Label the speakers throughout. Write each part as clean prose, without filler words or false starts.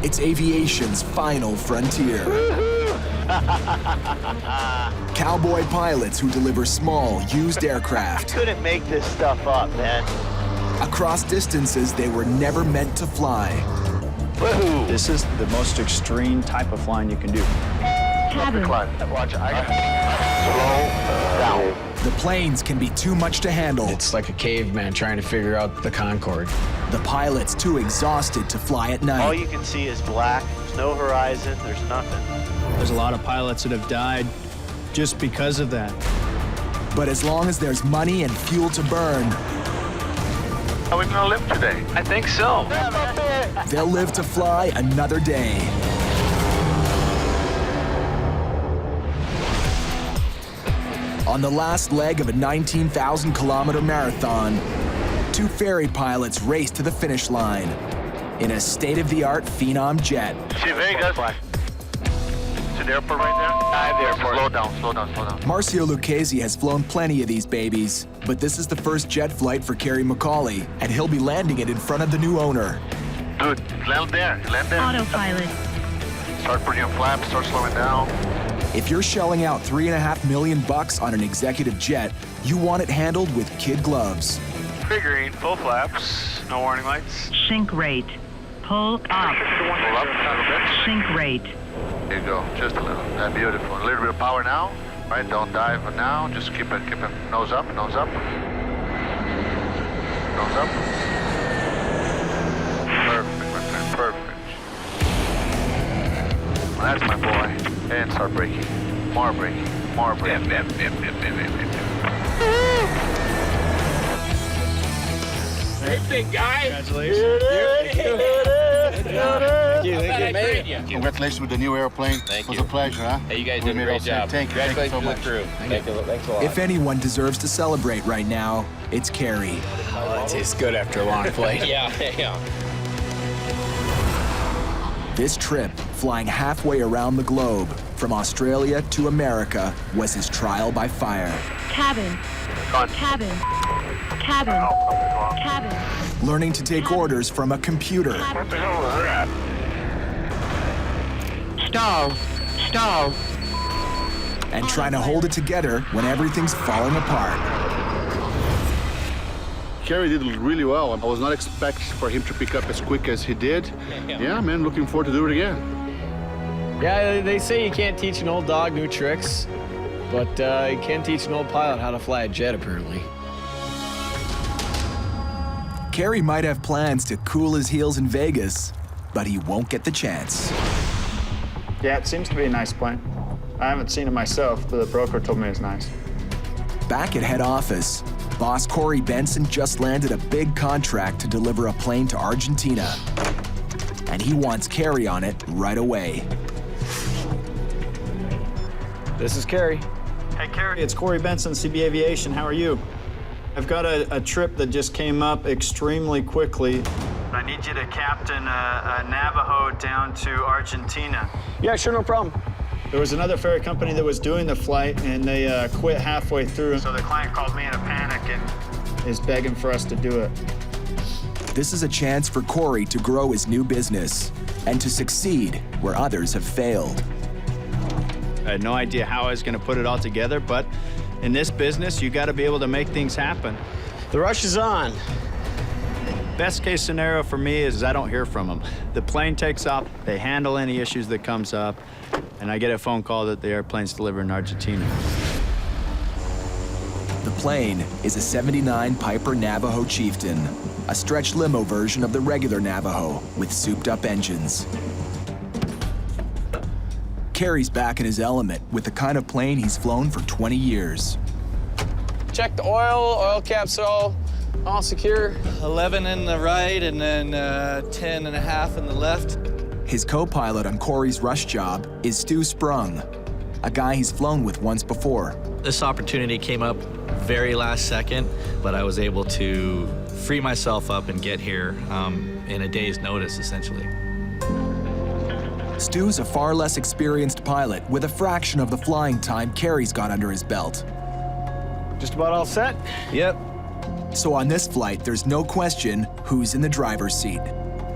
Speaker 1: It's aviation's final frontier. Cowboy pilots who deliver small, used aircraft.
Speaker 2: Couldn't make this stuff up, man.
Speaker 1: Across distances they were never meant to fly.
Speaker 2: Woohoo!
Speaker 3: This is the most extreme type of flying you can do.
Speaker 4: Cabin.
Speaker 2: Watch it. Slow down.
Speaker 1: The planes can be too much to handle.
Speaker 5: It's like a caveman trying to figure out the Concorde.
Speaker 1: The pilot's too exhausted to fly at night.
Speaker 2: All you can see is black. There's no horizon. There's nothing.
Speaker 3: There's a lot of pilots that have died just because of that.
Speaker 1: But as long as there's money and fuel to burn,
Speaker 6: Are we gonna live today?
Speaker 5: I think so.
Speaker 1: they'll live to fly another day. On the last leg of a 19,000-kilometer marathon, two Ferry pilots race to the finish line in a state-of-the-art Phenom jet.
Speaker 6: See Vegas? See the airport right there? Slow down, slow down, slow down.
Speaker 1: Marcio Lucchesi has flown plenty of these babies, but this is the first jet flight for Kerry McCauley, and he'll be landing it in front of the new owner.
Speaker 6: Dude, land there, land there.
Speaker 4: Autopilot.
Speaker 6: Start putting your flaps, start slowing down.
Speaker 1: If you're shelling out $3.5 million on an executive jet, you want it handled with kid gloves.
Speaker 6: Figuring, full flaps, no warning lights.
Speaker 4: Sync rate. Pull up.
Speaker 6: Pull up a little bit.
Speaker 4: Sync rate.
Speaker 6: There you go, just a little. That's beautiful. A little bit of power now. Right, don't dive now. Just keep it nose up, nose up. Nose up. Perfect, my friend, perfect. Well, that's my boy. And start braking. More braking, more braking.
Speaker 5: Big guy.
Speaker 3: Congratulations.
Speaker 7: Congratulations with the new airplane.
Speaker 8: Thank
Speaker 7: It was
Speaker 8: you.
Speaker 7: a pleasure, huh?
Speaker 8: Hey, you guys
Speaker 7: We
Speaker 8: did a
Speaker 7: made
Speaker 8: great
Speaker 7: all set.
Speaker 8: job.
Speaker 7: Thank you so
Speaker 8: Congratulations
Speaker 7: much.
Speaker 8: to the crew. Thanks a lot.
Speaker 1: If anyone deserves to celebrate right now, it's Kerry.
Speaker 5: Oh, that tastes good after a long flight.
Speaker 8: Yeah.
Speaker 1: This trip, flying halfway around the globe, from Australia to America, was his trial by fire.
Speaker 4: Cabin. Cabin. Cabin. Cabin.
Speaker 1: Learning to take orders from a computer.
Speaker 6: What the hell was that?
Speaker 4: Stall. Stall.
Speaker 1: And trying to hold it together when everything's falling apart.
Speaker 7: Kerry did really well. I was not expecting for him to pick up as quick as he did. Yeah, man, looking forward to do it again.
Speaker 5: Yeah, they say you can't teach an old dog new tricks, but you can teach an old pilot how to fly a jet, apparently.
Speaker 1: Kerry might have plans to cool his heels in Vegas, but he won't get the chance.
Speaker 3: Yeah, it seems to be a nice plane. I haven't seen it myself, but the broker told me it's nice.
Speaker 1: Back at head office, boss Corey Benson just landed a big contract to deliver a plane to Argentina. And he wants Kerry on it right away.
Speaker 3: This is Kerry. Hey, Kerry, it's Corey Benson, CB Aviation. How are you? I've got a trip that just came up extremely quickly. I need you to captain a Navajo down to Argentina. Yeah, sure, no problem. There was another ferry company that was doing the flight, and they quit halfway through. So the client called me in a panic and is begging for us to do it.
Speaker 1: This is a chance for Corey to grow his new business and to succeed where others have failed.
Speaker 3: I had no idea how I was going to put it all together, but in this business, you got to be able to make things happen. The rush is on. Best case scenario for me is I don't hear from them. The plane takes off, they handle any issues that comes up, and I get a phone call that the airplane's delivered in Argentina.
Speaker 1: The plane is a '79 Piper Navajo Chieftain, a stretch limo version of the regular Navajo with souped-up engines. Kerry's back in his element with the kind of plane he's flown for 20 years.
Speaker 5: Check the oil caps are all secure.
Speaker 9: 11 in the right and then 10 and a half in the left.
Speaker 1: His co-pilot on Corey's rush job is Stu Sprung, a guy he's flown with once before.
Speaker 9: This opportunity came up very last second, but I was able to free myself up and get here in a day's notice, essentially.
Speaker 1: Stu's a far less experienced pilot with a fraction of the flying time Kerry's got under his belt.
Speaker 3: Just about all set?
Speaker 9: Yep.
Speaker 1: So on this flight, there's no question who's in the driver's seat.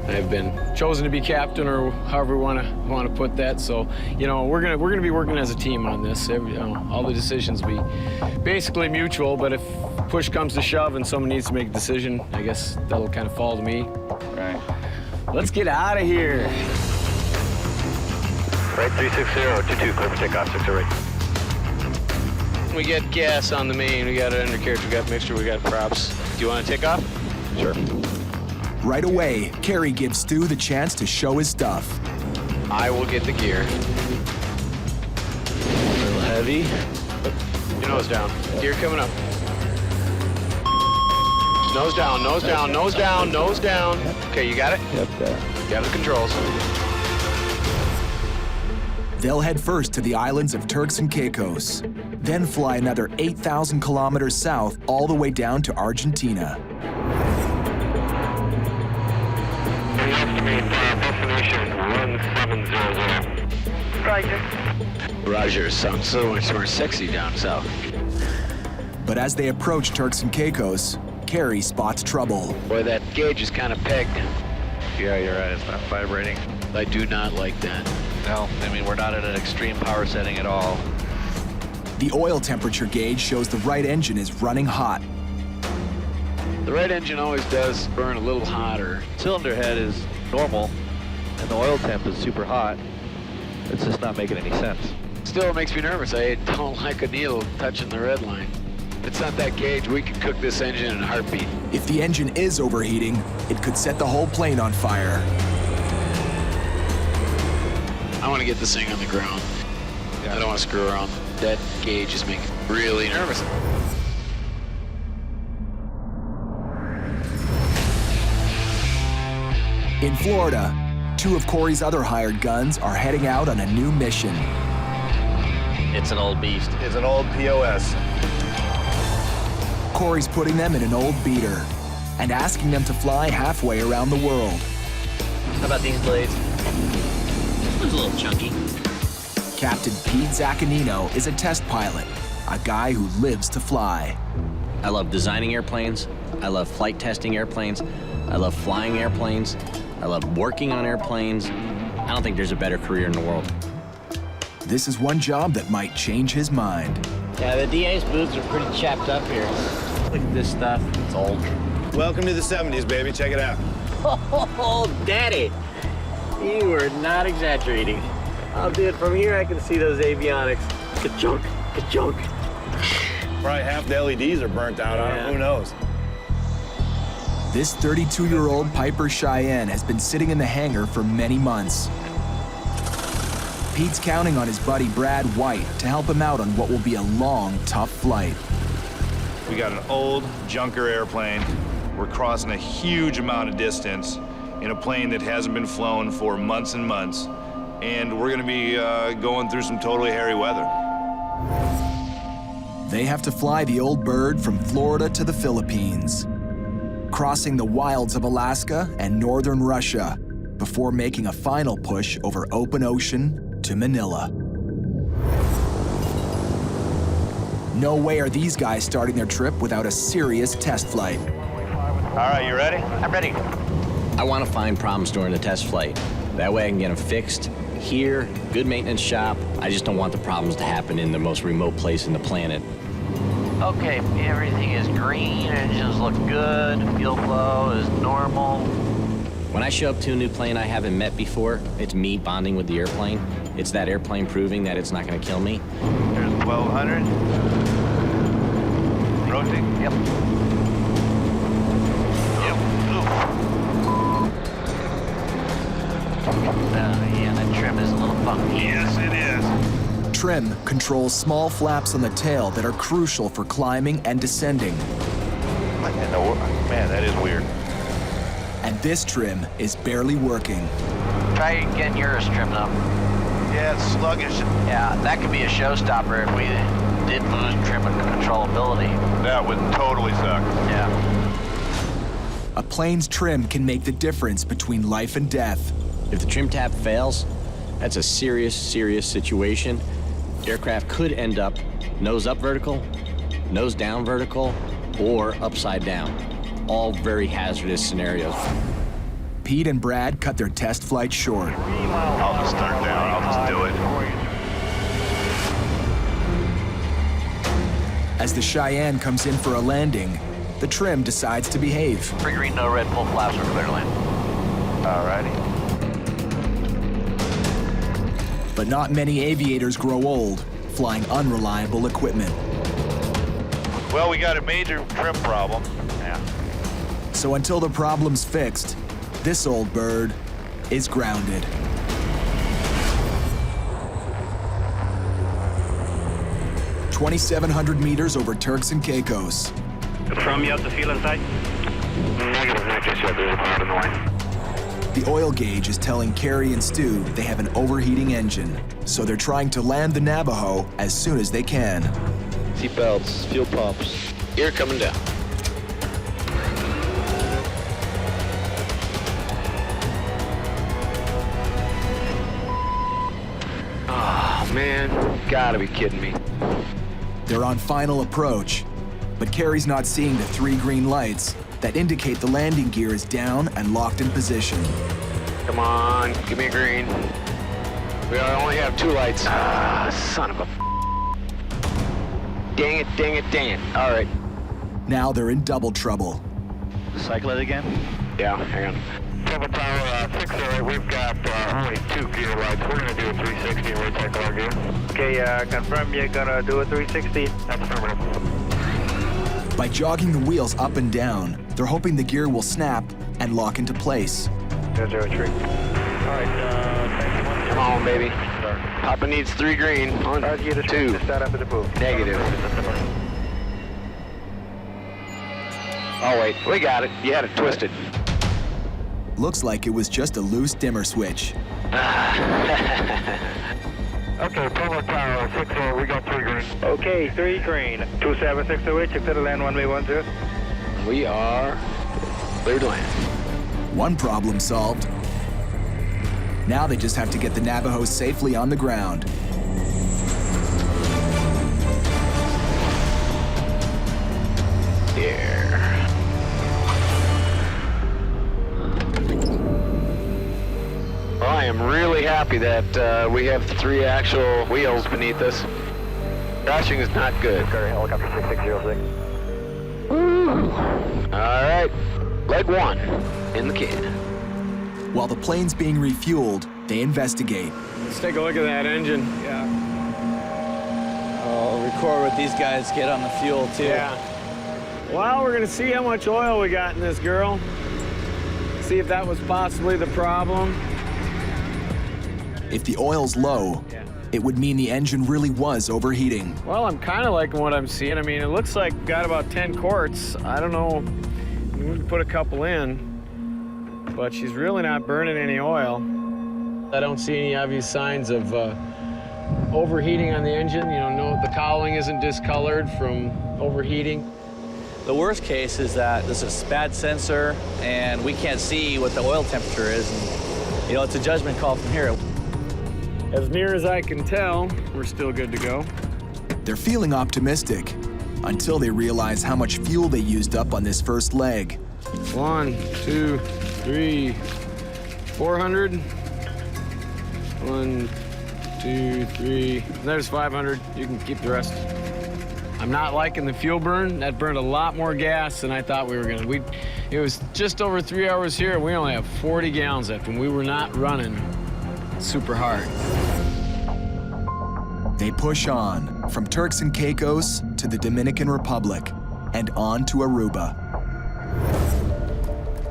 Speaker 5: I've been chosen to be captain, or however we want to put that. So, we're gonna be working as a team on this. All the decisions be basically mutual. But if push comes to shove and someone needs to make a decision, I guess that'll kind of fall to me.
Speaker 2: Right.
Speaker 5: Let's get out of here.
Speaker 2: Right 360, 22, clear for takeoff, 608.
Speaker 5: We got gas on the main. We got an undercarriage. We got mixture. We got props. Do you want to take off?
Speaker 2: Sure.
Speaker 1: Right away, Kerry gives Stu the chance to show his stuff.
Speaker 5: I will get the gear. A little heavy. Your nose down. Gear coming up. Nose down, nose down, nose down, nose down. Okay, you got it?
Speaker 2: Yep,
Speaker 5: You have the controls.
Speaker 1: They'll head first to the islands of Turks and Caicos, then fly another 8,000 kilometers south all the way down to Argentina.
Speaker 4: Roger.
Speaker 5: Roger, sounds so much more sexy down south.
Speaker 1: But as they approach Turks and Caicos, Kerry spots trouble.
Speaker 5: Boy, that gauge is kind of pegged.
Speaker 2: Yeah, you're right. It's not vibrating.
Speaker 5: I do not like that.
Speaker 2: No, I mean, we're not at an extreme power setting at all.
Speaker 1: The oil temperature gauge shows the right engine is running hot.
Speaker 5: The right engine always does burn a little hotter.
Speaker 2: Cylinder head is normal, and the oil temp is super hot. It's just not making any sense.
Speaker 5: Still, it makes me nervous. I don't like a needle touching the red line. If it's not that gauge, we could cook this engine in a heartbeat.
Speaker 1: If the engine is overheating, it could set the whole plane on fire.
Speaker 5: I want to get this thing on the ground. I don't want to screw around. That gauge is making me really nervous.
Speaker 1: In Florida, two of Corey's other hired guns are heading out on a new mission.
Speaker 2: It's an old beast.
Speaker 8: It's an old POS.
Speaker 1: Corey's putting them in an old beater and asking them to fly halfway around the world.
Speaker 2: How about these blades? It's a little chunky.
Speaker 1: Captain Pete Zaccagnino is a test pilot, a guy who lives to fly.
Speaker 10: I love designing airplanes. I love flight testing airplanes. I love flying airplanes. I love working on airplanes. I don't think there's a better career in the world.
Speaker 1: This is one job that might change his mind.
Speaker 10: Yeah, the DA's booths are pretty chapped up here. Look at this stuff. It's old.
Speaker 8: Welcome to the 70s, baby. Check it out.
Speaker 10: Oh, Daddy. You are not exaggerating. Oh, dude, from here I can see those avionics. Ka-chunk, ka-chunk.
Speaker 8: Probably half the LEDs are burnt out on them. Who knows?
Speaker 1: This 32-year-old Piper Cheyenne has been sitting in the hangar for many months. Pete's counting on his buddy Brad White to help him out on what will be a long, tough flight.
Speaker 8: We got an old junker airplane. We're crossing a huge amount of distance in a plane that hasn't been flown for months and months. And we're gonna be going through some totally hairy weather.
Speaker 1: They have to fly the old bird from Florida to the Philippines, crossing the wilds of Alaska and northern Russia before making a final push over open ocean to Manila. No way are these guys starting their trip without a serious test flight.
Speaker 8: All right, you ready?
Speaker 10: I'm ready. I want to find problems during the test flight. That way I can get them fixed here, good maintenance shop. I just don't want the problems to happen in the most remote place in the planet.
Speaker 2: Okay, everything is green, engines look good, fuel flow is normal.
Speaker 10: When I show up to a new plane I haven't met before, it's me bonding with the airplane. It's that airplane proving that it's not going to kill me.
Speaker 8: There's 1200. Rotate.
Speaker 2: Yep. Yeah, that trim is a little funky.
Speaker 8: Yes, it is.
Speaker 1: Trim controls small flaps on the tail that are crucial for climbing and descending.
Speaker 8: Man, that is weird.
Speaker 1: And this trim is barely working.
Speaker 2: Try getting yours trimmed up.
Speaker 8: Yeah, it's sluggish.
Speaker 2: Yeah, that could be a showstopper if we did lose trim and controllability.
Speaker 8: That would totally suck.
Speaker 2: Yeah.
Speaker 1: A plane's trim can make the difference between life and death.
Speaker 10: If the trim tab fails, that's a serious, serious situation. Aircraft could end up nose up vertical, nose down vertical, or upside down. All very hazardous scenarios.
Speaker 1: Pete and Brad cut their test flight short.
Speaker 8: I'll just start down. I'll just do it.
Speaker 1: As the Cheyenne comes in for a landing, the trim decides to behave.
Speaker 2: 3 green, no red, full flaps for clear to land.
Speaker 8: Alrighty.
Speaker 1: But not many aviators grow old, flying unreliable equipment.
Speaker 8: Well, we got a major trim problem. Yeah.
Speaker 1: So until the problem's fixed, this old bird is grounded. "2,700 meters over Turks and Caicos.
Speaker 11: From you have the fuel inside?
Speaker 12: Negative, not just yet. There's a cloud in the way.
Speaker 1: The oil gauge is telling Kerry and Stu they have an overheating engine, so they're trying to land the Navajo as soon as they can.
Speaker 13: Seat belts, fuel pumps.
Speaker 5: Gear coming down.
Speaker 13: Oh, man. Gotta be kidding me.
Speaker 1: They're on final approach, but Kerry's not seeing the 3 green lights that indicate the landing gear is down and locked in position.
Speaker 13: Come on, give me a green. We only have 2 lights. Ah, son of a... Dang it, dang it, dang it. All right.
Speaker 1: Now they're in double trouble.
Speaker 11: Cycle it again?
Speaker 13: Yeah, hang on.
Speaker 12: Purple Tower 608, we've got only 2 gear lights. We're going to do a 360 and recycle our gear.
Speaker 11: Okay, confirm you're gonna do a 360.
Speaker 12: That's affirmative.
Speaker 1: By jogging the wheels up and down, they're hoping the gear will snap and lock into place.
Speaker 12: 003. All right,
Speaker 13: Come on, baby. Papa needs 3 green. 1, 2.
Speaker 12: Start up at the booth.
Speaker 13: Negative. Oh, wait. We got it. You had it twisted.
Speaker 1: Looks like it was just a loose dimmer switch.
Speaker 12: Okay, Purple Tower 608, we got 3 green.
Speaker 11: Okay, 3 green.
Speaker 12: 27608, check to the land 1-way 10.
Speaker 13: We are clear to land.
Speaker 1: One problem solved. Now they just have to get the Navajo safely on the ground.
Speaker 13: Here. Well, I am really happy that we have 3 actual wheels beneath us. Crashing is not good.
Speaker 12: Ferry, helicopter 6606.
Speaker 13: Woo. All right, leg 1 in the can.
Speaker 1: While the plane's being refueled, they investigate.
Speaker 5: Let's take a look at that engine.
Speaker 11: Yeah. I'll record what these guys get on the fuel, too.
Speaker 5: Yeah. Well, we're gonna see how much oil we got in this girl. See if that was possibly the problem.
Speaker 1: If the oil's low, it would mean the engine really was overheating.
Speaker 5: Well, I'm kind of liking what I'm seeing. I mean, it looks like got about 10 quarts. I don't know. We can put a couple in, but she's really not burning any oil. I don't see any obvious signs of overheating on the engine. You know, no, the cowling isn't discolored from overheating.
Speaker 11: The worst case is that this is a bad sensor and we can't see what the oil temperature is. And, you know, it's a judgment call from here.
Speaker 5: As near as I can tell, we're still good to go.
Speaker 1: They're feeling optimistic until they realize how much fuel they used up on this first leg.
Speaker 5: 1, 2, 3, 400. 1, 2, 3. There's 500. You can keep the rest. I'm not liking the fuel burn. That burned a lot more gas than I thought we were gonna. It was just over 3 hours here. We only have 40 gallons left, and we were not running super hard.
Speaker 1: They push on from Turks and Caicos to the Dominican Republic and on to Aruba.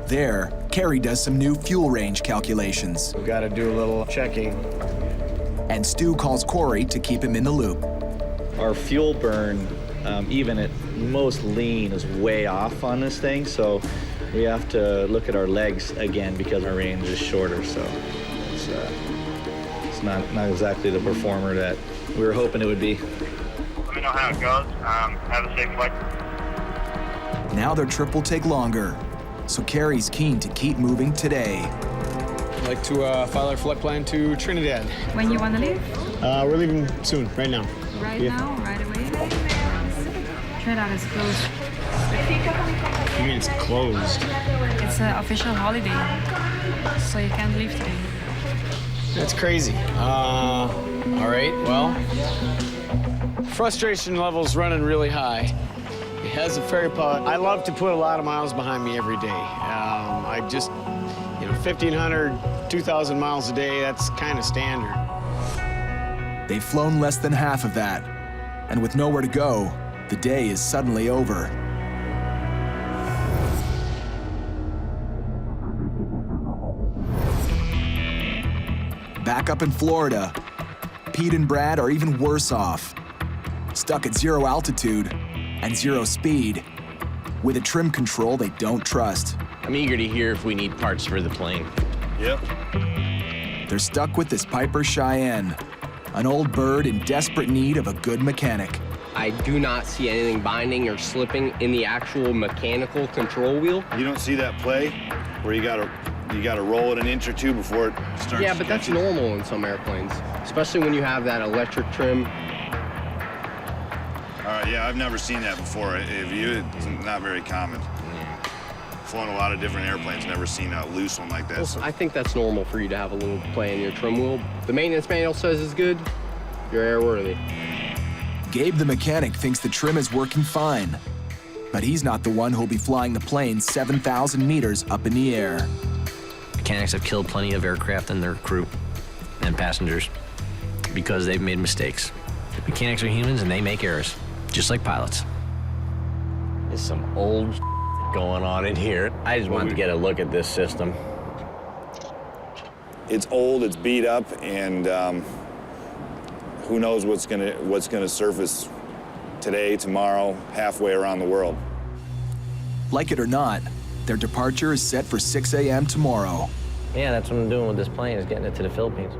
Speaker 1: There, Kerry does some new fuel range calculations.
Speaker 5: We've got to do a little checking.
Speaker 1: And Stu calls Corey to keep him in the loop.
Speaker 14: Our fuel burn, even at most lean, is way off on this thing, so we have to look at our legs again because our range is shorter, so it's not exactly the performer that we were hoping it would be.
Speaker 12: Let me know how it goes. Have a safe flight.
Speaker 1: Now their trip will take longer, so Kerry's keen to keep moving today.
Speaker 5: I'd like to file our flight plan to Trinidad.
Speaker 15: When you want to leave?
Speaker 5: We're leaving soon, right now.
Speaker 15: Right now, right away? Trinidad is closed.
Speaker 5: You mean it's closed?
Speaker 15: It's an official holiday. so you can't leave today.
Speaker 5: That's crazy. All right, well, frustration level's running really high. As a ferry pilot, I love to put a lot of miles behind me every day. I just, 1,500, 2,000 miles a day, that's kind of standard.
Speaker 1: They've flown less than half of that, and with nowhere to go, the day is suddenly over. Back up in Florida, Pete and Brad are even worse off. Stuck at 0 altitude and 0 speed, with a trim control they don't trust.
Speaker 10: I'm eager to hear if we need parts for the plane.
Speaker 8: Yep.
Speaker 1: They're stuck with this Piper Cheyenne, an old bird in desperate need of a good mechanic.
Speaker 16: I do not see anything binding or slipping in the actual mechanical control wheel.
Speaker 8: You don't see that play where you gotta roll it an inch or two before it starts.
Speaker 16: Yeah, but that's normal in some airplanes, especially when you have that electric trim.
Speaker 8: All right, yeah, I've never seen that before. It's not very common. Flown a lot of different airplanes, never seen a loose one like that.
Speaker 16: Well, I think that's normal for you to have a little play in your trim wheel. The maintenance manual says it's good. You're airworthy.
Speaker 1: Gabe the mechanic thinks the trim is working fine, but he's not the one who'll be flying the plane 7,000 meters up in the air.
Speaker 9: Mechanics have killed plenty of aircraft and their crew and passengers because they've made mistakes. Mechanics are humans and they make errors, just like pilots.
Speaker 10: There's some old going on in here. I just wanted to get a look at this system.
Speaker 8: It's old, it's beat up, and who knows what's gonna surface today, tomorrow, halfway around the world.
Speaker 1: Like it or not, their departure is set for 6 a.m. tomorrow.
Speaker 10: Yeah, that's what I'm doing with this plane, is getting it to the Philippines.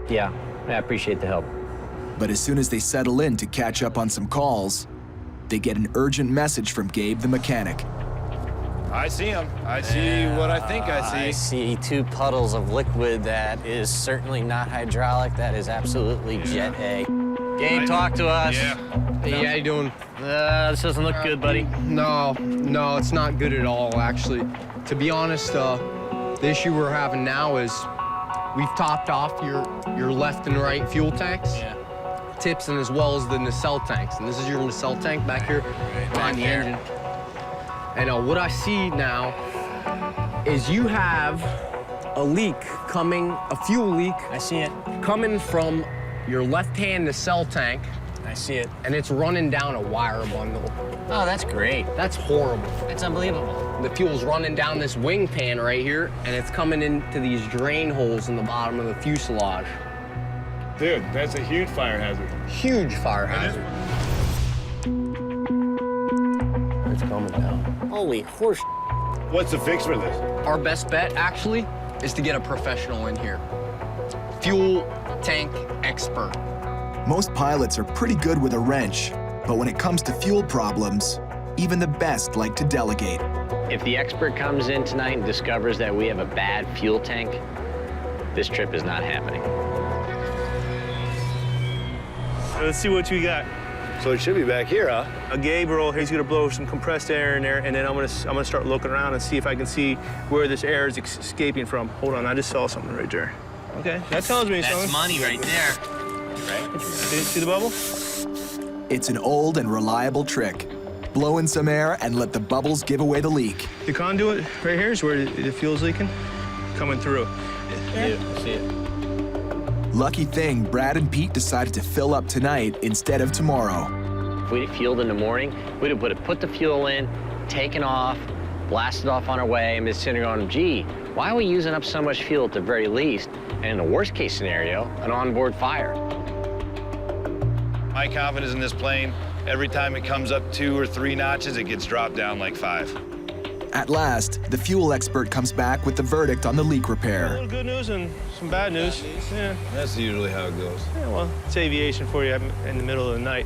Speaker 10: Yeah, I appreciate the help.
Speaker 1: But as soon as they settle in to catch up on some calls, they get an urgent message from Gabe the mechanic.
Speaker 8: I see him. I see what I think I see.
Speaker 9: I see 2 puddles of liquid that is certainly not hydraulic. That is absolutely Jet A. Gabe, talk to us.
Speaker 16: Hey, how you doing?
Speaker 9: This doesn't look good, buddy.
Speaker 16: No, it's not good at all, actually. To be honest, the issue we're having now is we've topped off your left and right fuel tanks.
Speaker 9: Yeah.
Speaker 16: Tips and as well as the nacelle tanks. And this is your nacelle tank back here behind the engine. And what I see now is you have a leak coming, a fuel leak.
Speaker 9: I see it.
Speaker 16: Coming from your left-hand nacelle tank.
Speaker 9: I see it.
Speaker 16: And it's running down a wire bundle.
Speaker 9: Oh, that's great.
Speaker 16: That's horrible.
Speaker 9: That's unbelievable.
Speaker 16: The fuel's running down this wing pan right here, and it's coming into these drain holes in the bottom of the fuselage.
Speaker 8: Dude, that's a huge fire hazard.
Speaker 16: Huge fire hazard. It's coming down.
Speaker 9: Holy horse.
Speaker 8: What's the fix for this?
Speaker 16: Our best bet, actually, is to get a professional in here. Fuel tank expert.
Speaker 1: Most pilots are pretty good with a wrench, but when it comes to fuel problems, even the best like to delegate.
Speaker 10: If the expert comes in tonight and discovers that we have a bad fuel tank, this trip is not happening.
Speaker 17: Let's see what you got.
Speaker 8: So it should be back here, huh?
Speaker 17: Gabriel, he's gonna blow some compressed air in there, and then I'm gonna start looking around and see if I can see where this air is escaping from. Hold on, I just saw something right there. Okay, that tells me something.
Speaker 9: That's money right there.
Speaker 17: Right? See the bubble?
Speaker 1: It's an old and reliable trick. Blow in some air and let the bubbles give away the leak.
Speaker 17: The conduit right here is where the fuel's leaking, coming through.
Speaker 10: Yeah, see it.
Speaker 1: Lucky thing, Brad and Pete decided to fill up tonight instead of tomorrow.
Speaker 10: If we'd have fueled in the morning, we'd have put the fuel in, taken off, blasted off on our way, and been sitting going, gee, why are we using up so much fuel at the very least? And in the worst case scenario, an onboard fire.
Speaker 8: My confidence in this plane, every time it comes up 2 or 3 notches, it gets dropped down like 5.
Speaker 1: At last, the fuel expert comes back with the verdict on the leak
Speaker 17: A
Speaker 1: repair.
Speaker 17: little good news and some bad news. Yeah.
Speaker 8: That's usually how it goes.
Speaker 17: Yeah, well, it's aviation for you in the middle of the night.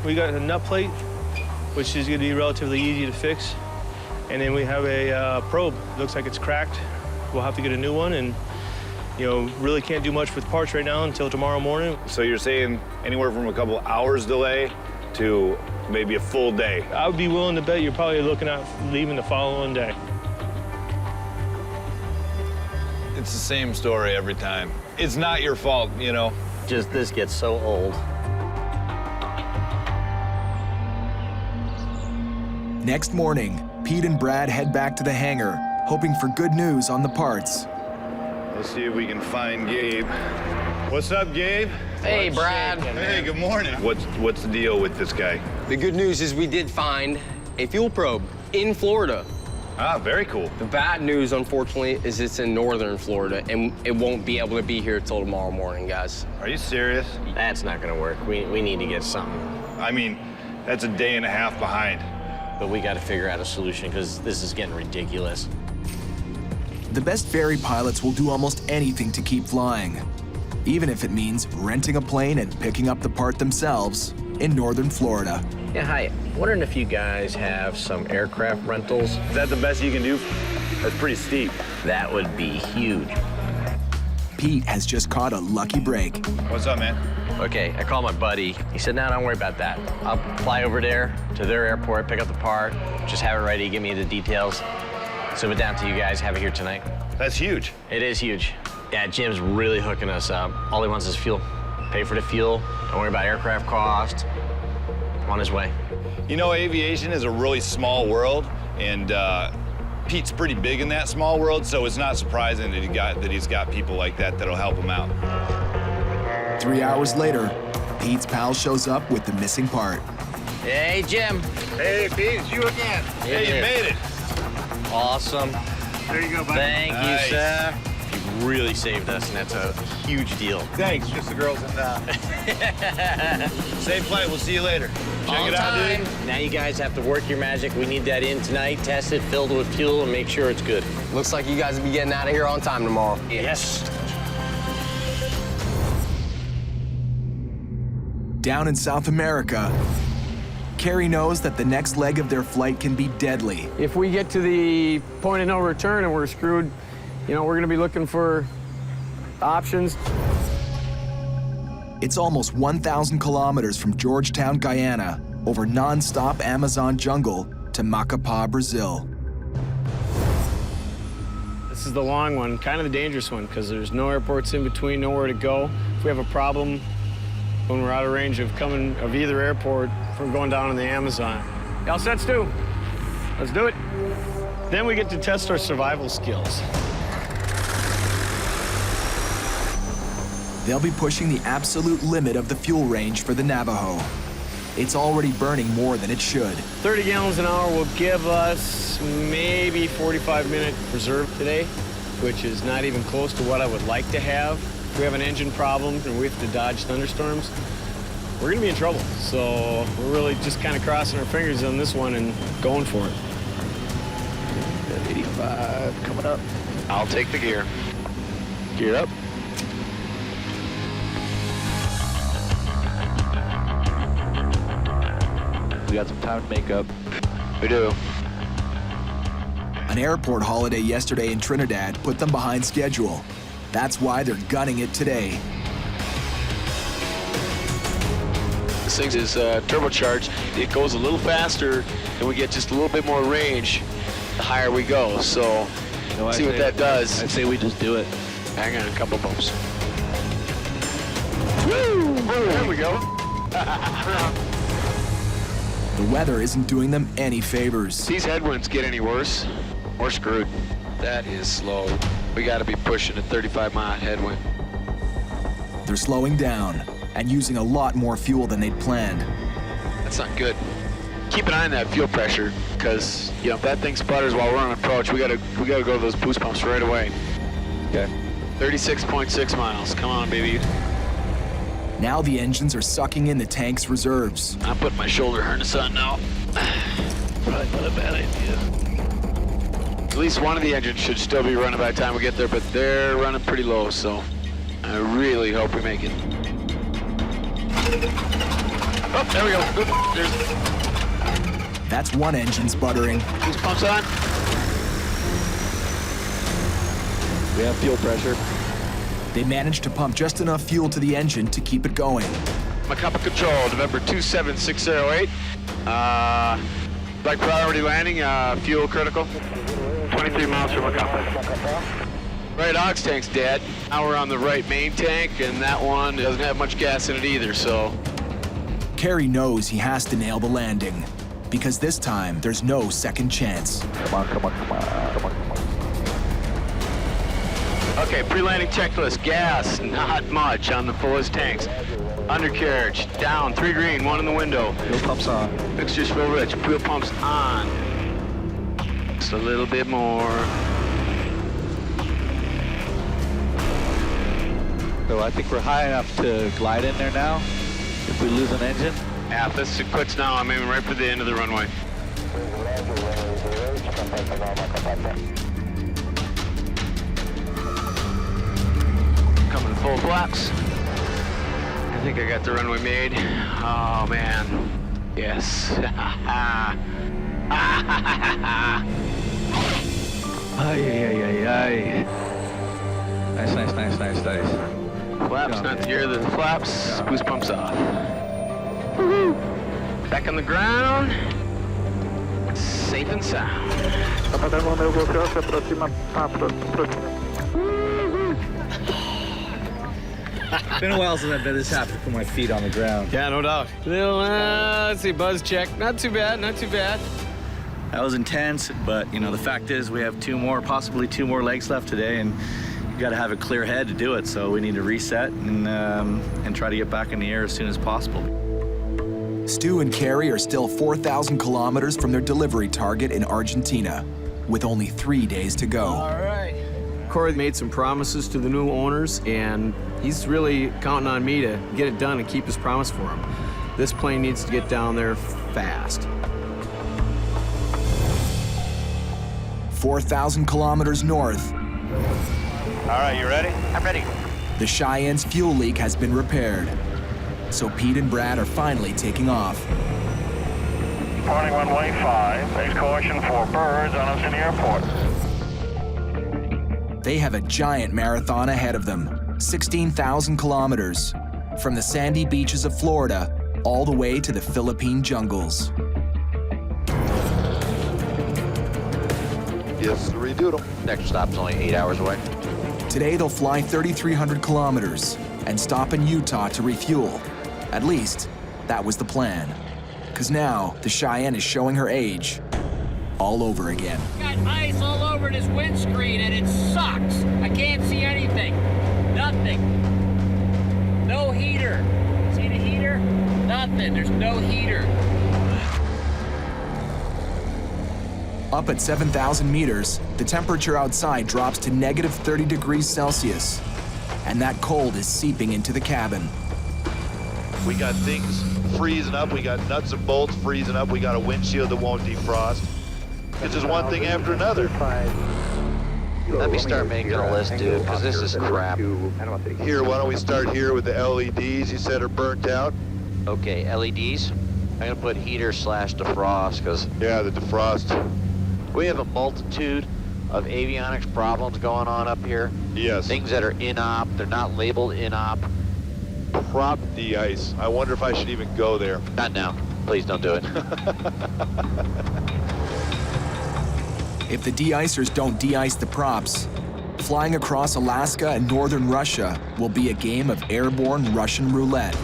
Speaker 17: We got a nut plate, which is going to be relatively easy to fix. And then we have a probe. Looks like it's cracked. We'll have to get a new one, and really can't do much with parts right now until tomorrow morning.
Speaker 8: So you're saying anywhere from a couple hours delay to maybe a full day?
Speaker 17: I would be willing to bet you're probably looking at leaving the following day.
Speaker 8: It's the same story every time. It's not your fault, you know.
Speaker 10: Just this gets so old.
Speaker 1: Next morning, Pete and Brad head back to the hangar, hoping for good news on the parts.
Speaker 8: Let's see if we can find Gabe. What's up, Gabe?
Speaker 16: Hey, Brad.
Speaker 8: Hey, good morning. What's the deal with this guy?
Speaker 16: The good news is we did find a fuel probe in Florida.
Speaker 8: Ah, very cool.
Speaker 16: The bad news, unfortunately, is it's in northern Florida, and it won't be able to be here till tomorrow morning, guys.
Speaker 8: Are you serious?
Speaker 10: That's not gonna work. We need to get something.
Speaker 8: I mean, that's a day and a half behind.
Speaker 10: But we gotta figure out a solution, because this is getting ridiculous.
Speaker 1: The best ferry pilots will do almost anything to keep flying, even if it means renting a plane and picking up the part themselves in northern Florida.
Speaker 10: Yeah, hi. Wondering if you guys have some aircraft rentals?
Speaker 8: Is that the best you can do? That's pretty steep.
Speaker 10: That would be huge.
Speaker 1: Pete has just caught a lucky break.
Speaker 8: What's up, man?
Speaker 10: Okay, I called my buddy. He said, no, don't worry about that. I'll fly over there to their airport, pick up the part, just have it ready, give me the details. Send it down to you guys, have it here tonight.
Speaker 8: That's huge.
Speaker 10: It is huge. Yeah, Jim's really hooking us up. All he wants is fuel. Pay for the fuel, don't worry about aircraft cost. On his way.
Speaker 8: You know, aviation is a really small world, and Pete's pretty big in that small world, so it's not surprising that he's got people like that that'll help him out.
Speaker 1: 3 hours later, Pete's pal shows up with the missing part.
Speaker 10: Hey, Jim.
Speaker 8: Hey, Pete, it's you again. Hey, you made it.
Speaker 10: Awesome.
Speaker 8: There you go, buddy.
Speaker 10: Thank you, sir. You really saved us, and that's a huge deal.
Speaker 8: Thanks. Just the girls in Safe flight. We'll see you later. Check it out, dude.
Speaker 10: Now you guys have to work your magic. We need that in tonight, test it, filled with fuel, and make sure it's good.
Speaker 16: Looks like you guys will be getting out of here on time tomorrow.
Speaker 10: Yes.
Speaker 1: Down in South America, Kerry knows that the next leg of their flight can be deadly.
Speaker 5: If we get to the point of no return and we're screwed, you know, we're gonna be looking for options.
Speaker 1: It's almost 1,000 kilometers from Georgetown, Guyana, over non-stop Amazon jungle to Macapá, Brazil.
Speaker 5: This is the long one, kind of the dangerous one, because there's no airports in between, nowhere to go. If we have a problem when we're out of range of either airport from going down in the Amazon. All set, Stu? Let's do it. Then we get to test our survival skills.
Speaker 1: They'll be pushing the absolute limit of the fuel range for the Navajo. It's already burning more than it should.
Speaker 5: 30 gallons an hour will give us maybe 45-minute reserve today, which is not even close to what I would like to have. If we have an engine problem and we have to dodge thunderstorms, we're gonna be in trouble. So we're really just kind of crossing our fingers on this one and going for it. 85 coming up.
Speaker 13: I'll take the gear.
Speaker 5: Gear up.
Speaker 13: We got some time to make up. We do.
Speaker 1: An airport holiday yesterday in Trinidad put them behind schedule. That's why they're gunning it today.
Speaker 13: This thing is turbocharged. It goes a little faster, and we get just a little bit more range the higher we go. So, see what that does.
Speaker 14: I'd say we just do it.
Speaker 13: Hang on, a couple bumps. Woo! There we go.
Speaker 1: The weather isn't doing them any favors.
Speaker 13: If these headwinds get any worse, we're screwed. That is slow. We got to be pushing a 35-mile headwind.
Speaker 1: They're slowing down and using a lot more fuel than they'd planned.
Speaker 13: That's not good. Keep an eye on that fuel pressure, because if that thing sputters while we're on approach, we gotta go to those boost pumps right away.
Speaker 14: Okay.
Speaker 13: 36.6 miles. Come on, baby.
Speaker 1: Now the engines are sucking in the tank's reserves.
Speaker 13: I'm putting my shoulder harness on now. Probably not a bad idea. At least one of the engines should still be running by the time we get there, but they're running pretty low, so I really hope we make it. Oh, there we go.
Speaker 1: That's one engine sputtering.
Speaker 13: Boost pumps on.
Speaker 14: We have fuel pressure.
Speaker 1: They managed to pump just enough fuel to the engine to keep it going.
Speaker 13: Macapa Control, November 27608. Like priority landing, fuel critical. 23 miles from Macapa. Right ox tank's dead. Now we're on the right main tank, and that one doesn't have much gas in it either, so.
Speaker 1: Kerry knows he has to nail the landing, because this time there's no second chance.
Speaker 12: Come on, come on, come on, come on, come on.
Speaker 13: Okay, pre-landing checklist. Gas, not much on the fullest tanks. Undercarriage, down, 3 green, 1 in the window.
Speaker 14: Fuel pumps on.
Speaker 13: Mixture's full rich, fuel pumps on. Just a little bit more.
Speaker 14: So I think we're high enough to glide in there now. If we lose an engine.
Speaker 13: Yeah, if this quits now, I'm aiming right for the end of the runway. Coming full flaps. I think I got the runway made. Oh man. Yes.
Speaker 14: Ay, ay, ay, ay. Nice, nice, nice, nice, nice.
Speaker 13: Flaps, not the gear, the flaps. Boost pumps off. Woohoo! Back on the ground. Safe and sound.
Speaker 14: It's been a while since I've been this happy to put my feet on the ground.
Speaker 5: Yeah, no doubt. Little, let's see, buzz check. Not too bad, not too bad.
Speaker 14: That was intense, but you know, the fact is we have possibly two more legs left today, and you got to have a clear head to do it. So we need to reset and try to get back in the air as soon as possible.
Speaker 1: Stu and Kerry are still 4,000 kilometers from their delivery target in Argentina, with only 3 days to go.
Speaker 5: All right. Corey made some promises to the new owners, and he's really counting on me to get it done and keep his promise for him. This plane needs to get down there fast.
Speaker 1: 4,000 kilometers north.
Speaker 12: All right, you ready?
Speaker 2: I'm ready.
Speaker 1: The Cheyenne's fuel leak has been repaired, so Pete and Brad are finally taking off.
Speaker 12: Departing runway 5. Base caution for birds on us in the airport.
Speaker 1: They have a giant marathon ahead of them, 16,000 kilometers, from the sandy beaches of Florida all the way to the Philippine jungles.
Speaker 6: Yes, redoodle.
Speaker 2: Next stop's only 8 hours away.
Speaker 1: Today they'll fly 3,300 kilometers and stop in Utah to refuel. At least, that was the plan. Because now, the Cheyenne is showing her age all over again.
Speaker 10: Got ice all over this windscreen and it sucks. I can't see anything. Nothing. No heater. See the heater? Nothing. There's no heater.
Speaker 1: Up at 7,000 meters, the temperature outside drops to negative 30 degrees Celsius, and that cold is seeping into the cabin.
Speaker 18: We got things freezing up, we got nuts and bolts freezing up, we got a windshield that won't defrost. It's just one thing after another.
Speaker 2: Let me start making a list, dude, because this is crap.
Speaker 18: Here, why don't we start here with the LEDs you said are burnt out?
Speaker 2: Okay, LEDs. I'm gonna put heater / defrost, because...
Speaker 18: Yeah, the defrost.
Speaker 2: We have a multitude of avionics problems going on up here.
Speaker 18: Yes.
Speaker 2: Things that are in-op, they're not labeled in-op.
Speaker 18: Prop de-ice. I wonder if I should even go there.
Speaker 2: Not now. Please don't do it.
Speaker 1: If the de-icers don't de-ice the props, flying across Alaska and northern Russia will be a game of airborne Russian roulette.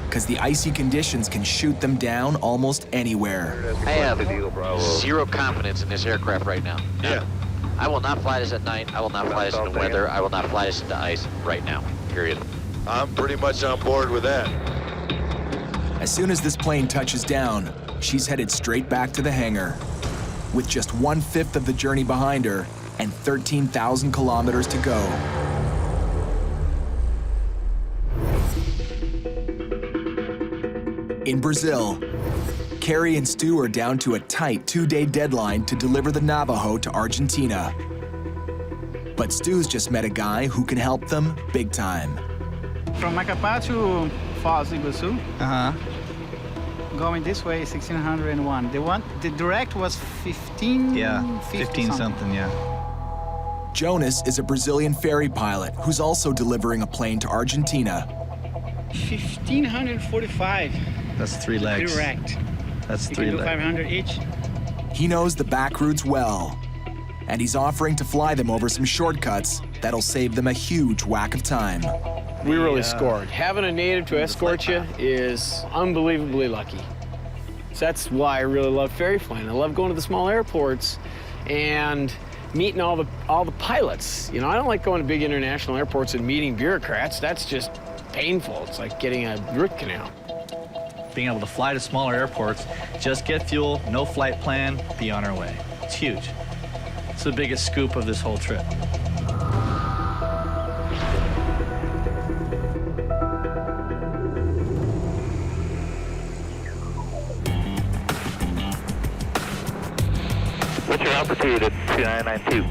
Speaker 1: Because the icy conditions can shoot them down almost anywhere.
Speaker 2: I have zero confidence in this aircraft right now.
Speaker 18: Yeah.
Speaker 2: I will not fly this at night. I will not fly this in the weather. I will not fly this into ice right now, period.
Speaker 18: I'm pretty much on board with that.
Speaker 1: As soon as this plane touches down, she's headed straight back to the hangar, with just 1/5 of the journey behind her and 13,000 kilometers to go. In Brazil, Kerry and Stu are down to a tight 2-day deadline to deliver the Navajo to Argentina. But Stu's just met a guy who can help them big time.
Speaker 19: From Macapá to Foz do Iguaçu. Going this way, 1601. The direct was 15.
Speaker 14: Yeah, 15 something, yeah.
Speaker 1: Jonas is a Brazilian ferry pilot who's also delivering a plane to Argentina.
Speaker 19: 1,545.
Speaker 14: That's 3 legs.
Speaker 19: Direct.
Speaker 14: That's
Speaker 19: you
Speaker 14: 3
Speaker 19: can do
Speaker 14: legs.
Speaker 19: 500 each.
Speaker 1: He knows the back routes well, and he's offering to fly them over some shortcuts that'll save them a huge whack of time.
Speaker 5: We really scored. Having a native to escort you is unbelievably lucky. So that's why I really love ferry flying. I love going to the small airports and meeting all the pilots. You know, I don't like going to big international airports and meeting bureaucrats. That's just painful. It's like getting a root canal.
Speaker 14: Being able to fly to smaller airports, just get fuel, no flight plan, be on our way. It's huge. It's the biggest scoop of this whole trip.
Speaker 12: What's your altitude at 2992?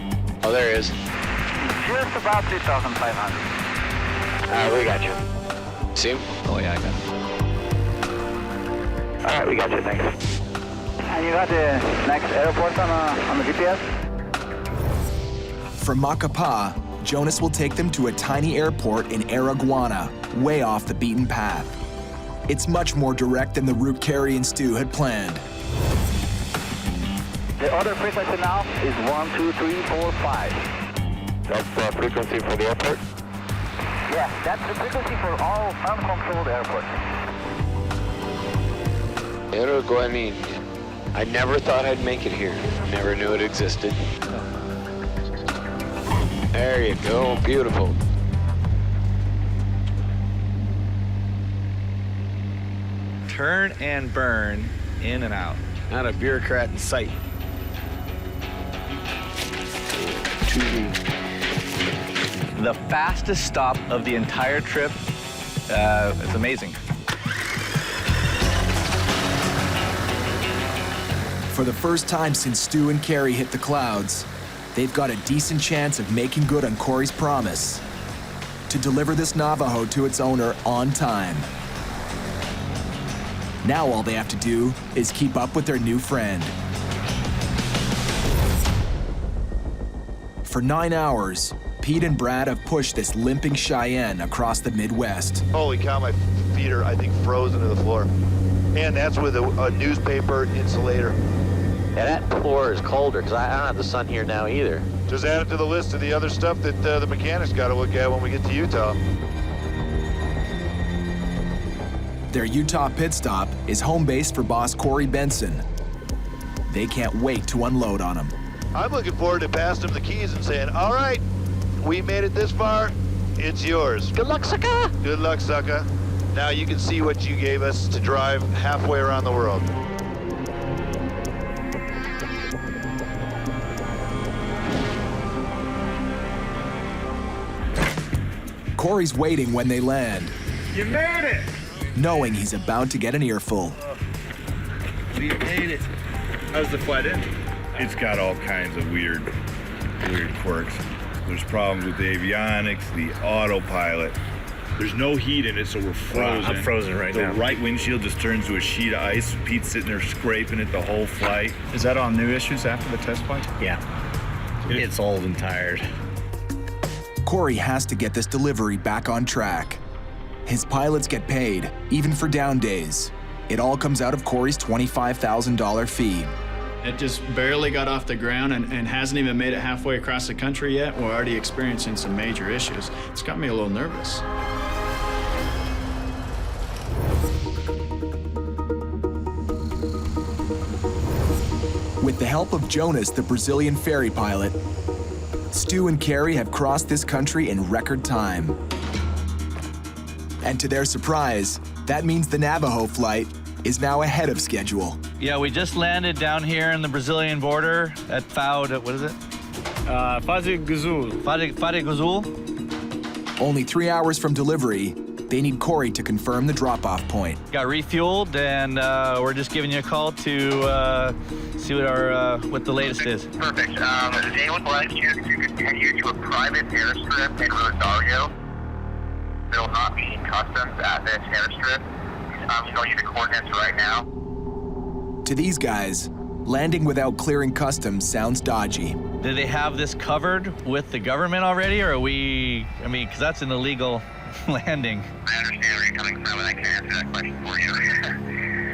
Speaker 13: Oh, there it is.
Speaker 12: Just about 2,500.
Speaker 13: We got you. See him? Oh, yeah, I got him.
Speaker 12: All right, we got you, thanks. And you got the next airport on the GPS?
Speaker 1: From Macapa, Jonas will take them to a tiny airport in Araguana, way off the beaten path. It's much more direct than the route Kerry and Stu had planned.
Speaker 12: The other frequency now is 12345.
Speaker 18: That's the frequency for the airport?
Speaker 12: Yeah, that's the frequency for all uncontrolled airports.
Speaker 13: Araguana. I never thought I'd make it here. Never knew it existed. There you go, beautiful.
Speaker 14: Turn and burn, in and out.
Speaker 5: Not a bureaucrat in sight.
Speaker 14: The fastest stop of the entire trip. It's amazing.
Speaker 1: For the first time since Stu and Kerry hit the clouds, they've got a decent chance of making good on Corey's promise to deliver this Navajo to its owner on time. Now all they have to do is keep up with their new friend. For 9 hours, Pete and Brad have pushed this limping Cheyenne across the Midwest.
Speaker 18: Holy cow, my feet are, I think, frozen to the floor. And that's with a newspaper insulator.
Speaker 10: Yeah, that floor is colder because I don't have the sun here now either.
Speaker 18: Just add it to the list of the other stuff that the mechanics got to look at when we get to Utah.
Speaker 1: Their Utah pit stop is home base for boss Corey Benson. They can't wait to unload on him.
Speaker 18: I'm looking forward to passing him the keys and saying, all right, we made it this far, it's yours.
Speaker 10: Good luck, sucker.
Speaker 18: Good luck, sucker. Now you can see what you gave us to drive halfway around the world.
Speaker 1: Corey's waiting when they land,
Speaker 18: You made it!
Speaker 1: knowing he's about to get an earful.
Speaker 14: We made it. How's the flight in?
Speaker 8: It's got all kinds of weird quirks. There's problems with the avionics, the autopilot. There's no heat in it, so we're frozen.
Speaker 9: I'm frozen right now.
Speaker 8: The right windshield just turns to a sheet of ice. Pete's sitting there scraping it the whole flight.
Speaker 3: Is that all new issues after the test flight?
Speaker 9: Yeah. It's old and tired.
Speaker 1: Corey has to get this delivery back on track. His pilots get paid, even for down days. It all comes out of Corey's $25,000 fee.
Speaker 3: It just barely got off the ground and hasn't even made it halfway across the country yet. We're already experiencing some major issues. It's got me a little nervous.
Speaker 1: With the help of Jonas, the Brazilian ferry pilot, Stu and Kerry have crossed this country in record time. And to their surprise, that means the Navajo flight is now ahead of schedule.
Speaker 14: Yeah, we just landed down here in the Brazilian border at what is it?
Speaker 5: Fazigazul.
Speaker 14: Fazigazul.
Speaker 1: Only 3 hours from delivery, they need Corey to confirm the drop-off point.
Speaker 14: Got refueled, and we're just giving you a call to see what the latest is.
Speaker 12: Perfect. Does anyone like you to take you to a private airstrip in Rosario? They'll not be customs at this airstrip. I'm showing you the coordinates right now.
Speaker 1: To these guys, landing without clearing customs sounds dodgy.
Speaker 14: Do they have this covered with the government already, or are we, because that's an illegal landing.
Speaker 12: I understand where you're coming from, and I can answer that question for you.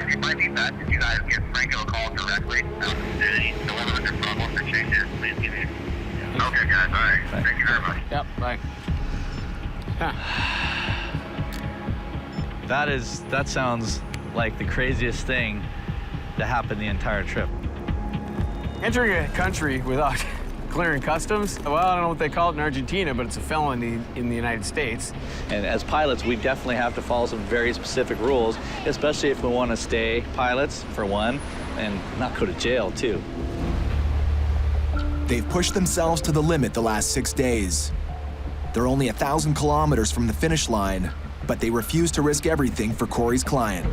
Speaker 12: it might be best if you guys give Franco a call directly. Any deliveries or problems or changes, please give me. Okay, guys. All right. Thank you very much.
Speaker 5: Yep, bye.
Speaker 14: That sounds like the craziest thing to happen the entire trip.
Speaker 5: Entering a country without clearing customs, well, I don't know what they call it in Argentina, but it's a felony in the United States.
Speaker 11: And as pilots, we definitely have to follow some very specific rules, especially if we want to stay pilots, for one, and not go to jail, too.
Speaker 1: They've pushed themselves to the limit the last 6 days. They're only 1,000 kilometers from the finish line, but they refuse to risk everything for Corey's client.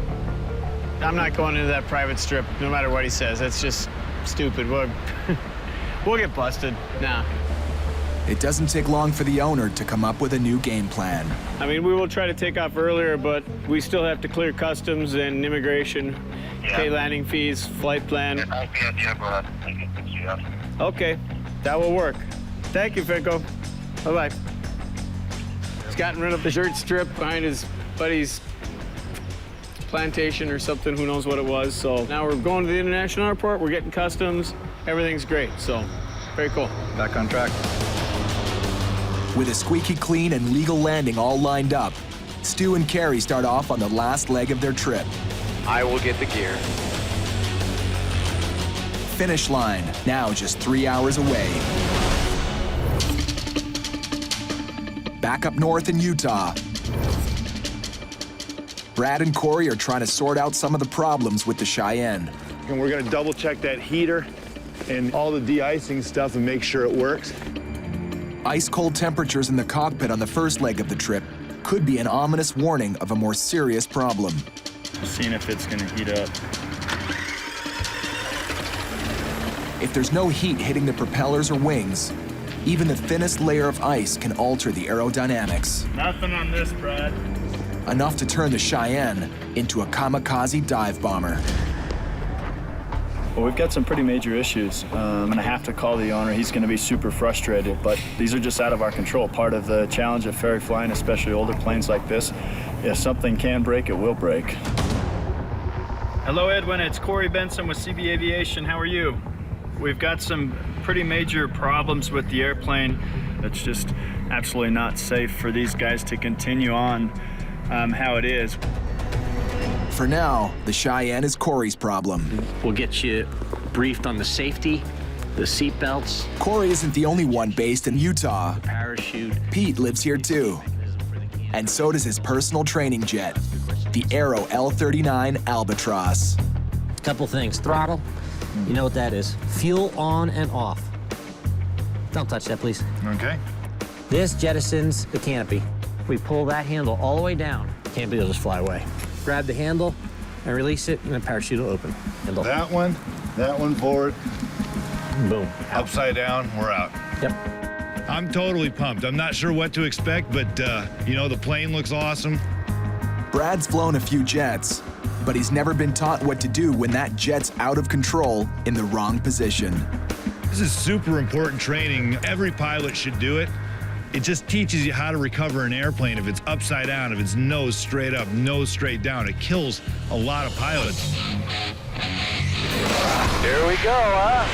Speaker 5: I'm not going into that private strip, no matter what he says. That's just stupid. We'll get busted. Nah.
Speaker 1: It doesn't take long for the owner to come up with a new game plan.
Speaker 5: I mean, we will try to take off earlier, but we still have to clear customs and immigration, pay landing fees, flight plan. Okay, that will work. Thank you, Finko. Bye-bye. He's gotten rid of the dirt strip behind his buddy's plantation or something, who knows what it was. So now we're going to the international airport, we're getting customs, everything's great, so very cool.
Speaker 14: Back on track.
Speaker 1: With a squeaky clean and legal landing all lined up, Stu and Kerry start off on the last leg of their trip.
Speaker 13: I will get the gear.
Speaker 1: Finish line, now just 3 hours away. Back up north in Utah, Brad and Corey are trying to sort out some of the problems with the Cheyenne.
Speaker 18: And we're gonna double check that heater and all the de-icing stuff and make sure it works.
Speaker 1: Ice-cold temperatures in the cockpit on the first leg of the trip could be an ominous warning of a more serious problem.
Speaker 3: Seeing if it's gonna heat up.
Speaker 1: If there's no heat hitting the propellers or wings, even the thinnest layer of ice can alter the aerodynamics.
Speaker 3: Nothing on this, Brad.
Speaker 1: Enough to turn the Cheyenne into a kamikaze dive bomber.
Speaker 3: Well, we've got some pretty major issues. I'm gonna have to call the owner. He's gonna be super frustrated, but these are just out of our control. Part of the challenge of ferry flying, especially older planes like this, if something can break, it will break. Hello, Edwin. It's Corey Benson with CB Aviation. How are you? We've got some pretty major problems with the airplane. It's just absolutely not safe for these guys to continue on how it is.
Speaker 1: For now, the Cheyenne is Corey's problem.
Speaker 10: We'll get you briefed on the safety, the seat belts.
Speaker 1: Corey isn't the only one based in Utah.
Speaker 10: Parachute.
Speaker 1: Pete lives here too. And so does his personal training jet, the Aero L39 Albatross.
Speaker 9: Couple things. Throttle, you know what that is. Fuel on and off. Don't touch that, please.
Speaker 18: Okay.
Speaker 9: This jettisons the canopy. We pull that handle all the way down. Canopy will just fly away. Grab the handle and release it, and the parachute will open. Handle.
Speaker 18: That one forward.
Speaker 9: Boom.
Speaker 18: Upside down, we're out.
Speaker 9: Yep.
Speaker 8: I'm totally pumped. I'm not sure what to expect, but you know, the plane looks awesome.
Speaker 1: Brad's flown a few jets, but he's never been taught what to do when that jet's out of control in the wrong position.
Speaker 8: This is super important training. Every pilot should do it. It just teaches you how to recover an airplane if it's upside down, if it's nose straight up, nose straight down. It kills a lot of pilots.
Speaker 13: Here we go, huh?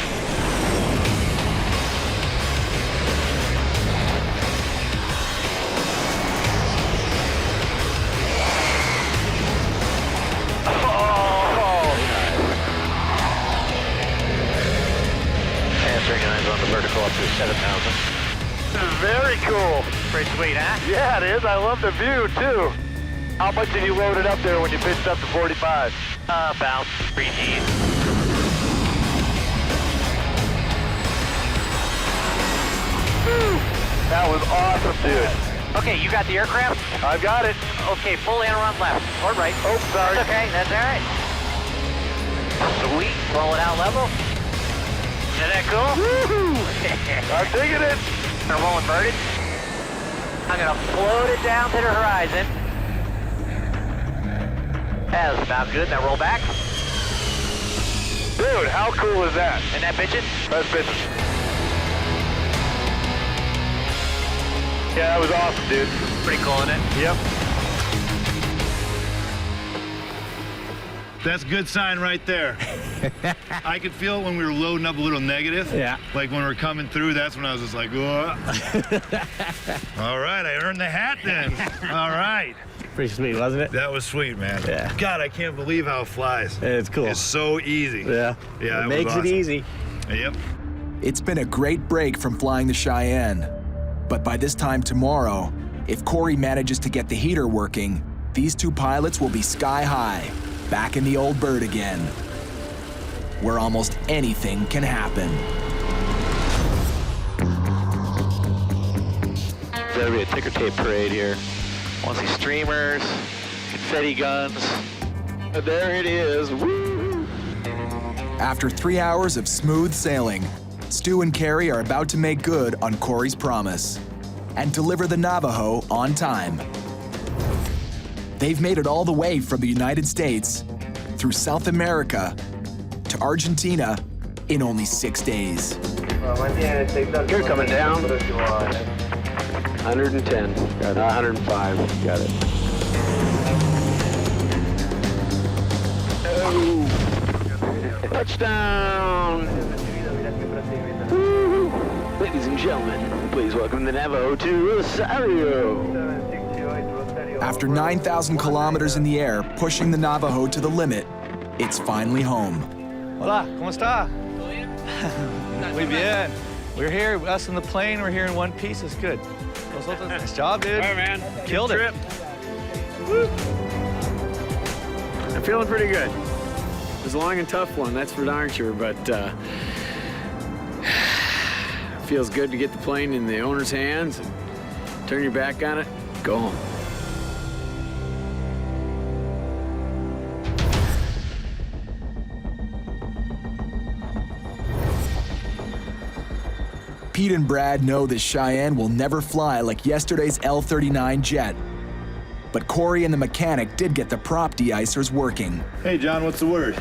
Speaker 10: Synchronize on the vertical up to 7,000.
Speaker 13: Very cool.
Speaker 10: Pretty sweet, huh?
Speaker 13: Yeah, it is. I love the view, too. How much did you load it up there when you pitched up to 45?
Speaker 10: About 3 Gs.
Speaker 13: That was awesome, dude.
Speaker 10: Okay, you got the aircraft?
Speaker 13: I've got it.
Speaker 10: Okay, full aileron left or right.
Speaker 13: Oh, sorry.
Speaker 10: That's okay, that's all right. Sweet, roll it out level. Isn't that cool?
Speaker 13: Woohoo! I'm digging it.
Speaker 10: Gonna roll inverted. I'm gonna float it down to the horizon. That's about good. Now roll back.
Speaker 13: Dude, how cool is that?
Speaker 10: And that bitchin'?
Speaker 13: That's bitchin'. Yeah, that was awesome, dude.
Speaker 10: Pretty cool, isn't it?
Speaker 13: Yep.
Speaker 8: That's a good sign right there. I could feel it when we were loading up a little negative.
Speaker 11: Yeah.
Speaker 8: Like when we're coming through, that's when I was just like, oh. All right, I earned the hat then. All right.
Speaker 11: Pretty sweet, wasn't it?
Speaker 8: That was sweet, man.
Speaker 11: Yeah.
Speaker 8: God, I can't believe how it flies.
Speaker 11: It's cool.
Speaker 8: It's so easy.
Speaker 11: Yeah.
Speaker 8: Yeah,
Speaker 11: It makes it easy.
Speaker 8: Yep.
Speaker 1: It's been a great break from flying the Cheyenne. But by this time tomorrow, if Corey manages to get the heater working, these two pilots will be sky high, back in the old bird again, where almost anything can happen.
Speaker 13: There'll be a ticker tape parade here. Want to see streamers, confetti guns. There it is. Woo!
Speaker 1: After 3 hours of smooth sailing, Stu and Kerry are about to make good on Corey's promise and deliver the Navajo on time. They've made it all the way from the United States, through South America, to Argentina in only 6 days.
Speaker 13: You're coming down. 110. Got it. 105. Got it. Oh. Touchdown! Woo-hoo. Ladies and gentlemen, please welcome the Navajo to Rosario.
Speaker 1: After 9,000 kilometers in the air, pushing the Navajo to the limit, it's finally home.
Speaker 14: Hola, ¿cómo está? Muy bien. We're here, us in the plane, we're here in one piece, it's good. Nice job, dude.
Speaker 5: All right, man.
Speaker 14: Killed
Speaker 5: Good
Speaker 14: it.
Speaker 5: trip. Woo. I'm feeling pretty good. It was a long and tough one, that's for darn sure, but feels good to get the plane in the owner's hands and turn your back on it, go home.
Speaker 1: Pete and Brad know the Cheyenne will never fly like yesterday's L-39 jet. But Corey and the mechanic did get the prop de-icers working.
Speaker 8: Hey, John, what's the word?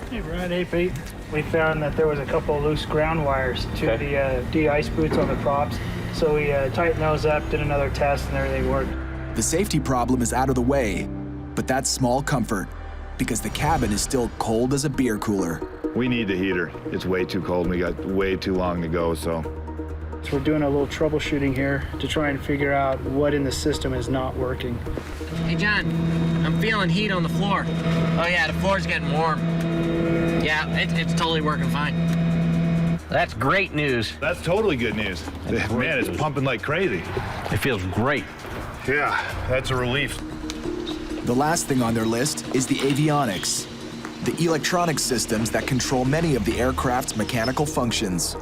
Speaker 20: Hey, Brad. Hey, Pete. We found that there was a couple of loose ground wires to the de-ice boots on the props. So we tightened those up, did another test, and everything worked.
Speaker 1: The safety problem is out of the way, but that's small comfort because the cabin is still cold as a beer cooler.
Speaker 8: We need the heater. It's way too cold and we got way too long to go, so.
Speaker 20: So we're doing a little troubleshooting here to try and figure out what in the system is not working.
Speaker 10: Hey, John, I'm feeling heat on the floor. Oh, yeah, the floor's getting warm. Yeah, it's totally working fine. That's great news.
Speaker 8: That's totally good news. Man, it's pumping like crazy.
Speaker 10: It feels great.
Speaker 8: Yeah, that's a relief.
Speaker 1: The last thing on their list is the avionics, the electronic systems that control many of the aircraft's mechanical functions.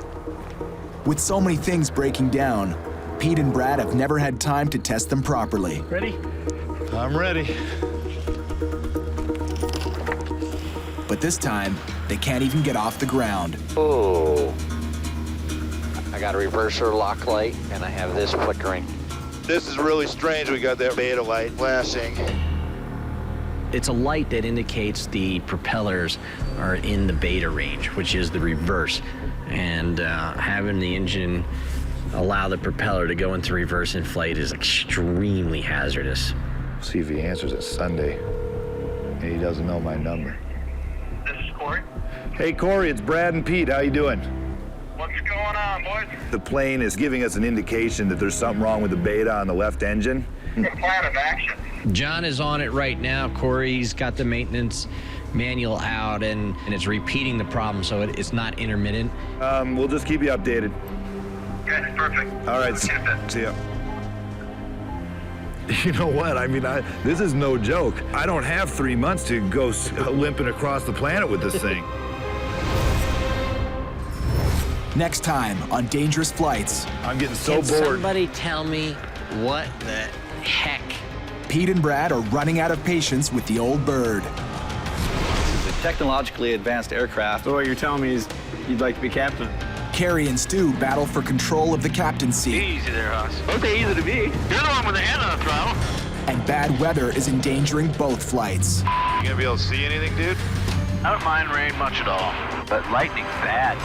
Speaker 1: With so many things breaking down, Pete and Brad have never had time to test them properly.
Speaker 20: Ready?
Speaker 8: I'm ready.
Speaker 1: But this time, they can't even get off the ground.
Speaker 10: Oh. I got a reverser lock light, and I have this flickering.
Speaker 18: This is really strange. We got that beta light flashing.
Speaker 9: It's a light that indicates the propellers are in the beta range, which is the reverse. And having the engine allow the propeller to go into reverse in flight is extremely hazardous.
Speaker 8: See if he answers it Sunday. He doesn't know my number.
Speaker 12: This is Corey.
Speaker 8: Hey, Corey, it's Brad and Pete. How you doing?
Speaker 12: What's going on, boys?
Speaker 8: The plane is giving us an indication that there's something wrong with the beta on the left engine.
Speaker 12: The plan of action.
Speaker 9: John is on it right now. Corey's got the maintenance manual out, and it's repeating the problem, so it's not intermittent.
Speaker 8: We'll just keep you updated.
Speaker 12: Okay, perfect.
Speaker 8: All right, see ya. You know what? I mean, this is no joke. I don't have 3 months to go limping across the planet with this thing.
Speaker 1: Next time on Dangerous Flights.
Speaker 8: I'm getting so
Speaker 9: Can
Speaker 8: bored.
Speaker 9: somebody tell me what the heck?
Speaker 1: Pete and Brad are running out of patience with the old bird.
Speaker 14: This is a technologically advanced aircraft.
Speaker 5: So what you're telling me is you'd like to be captain?
Speaker 1: Kerry and Stu battle for control of the captain's seat.
Speaker 12: Easy there, Hoss. Okay, easy to be. You're the one with the hand on the throttle.
Speaker 1: And bad weather is endangering both flights.
Speaker 18: You gonna be able to see anything, dude?
Speaker 2: I don't mind rain much at all, but lightning's bad.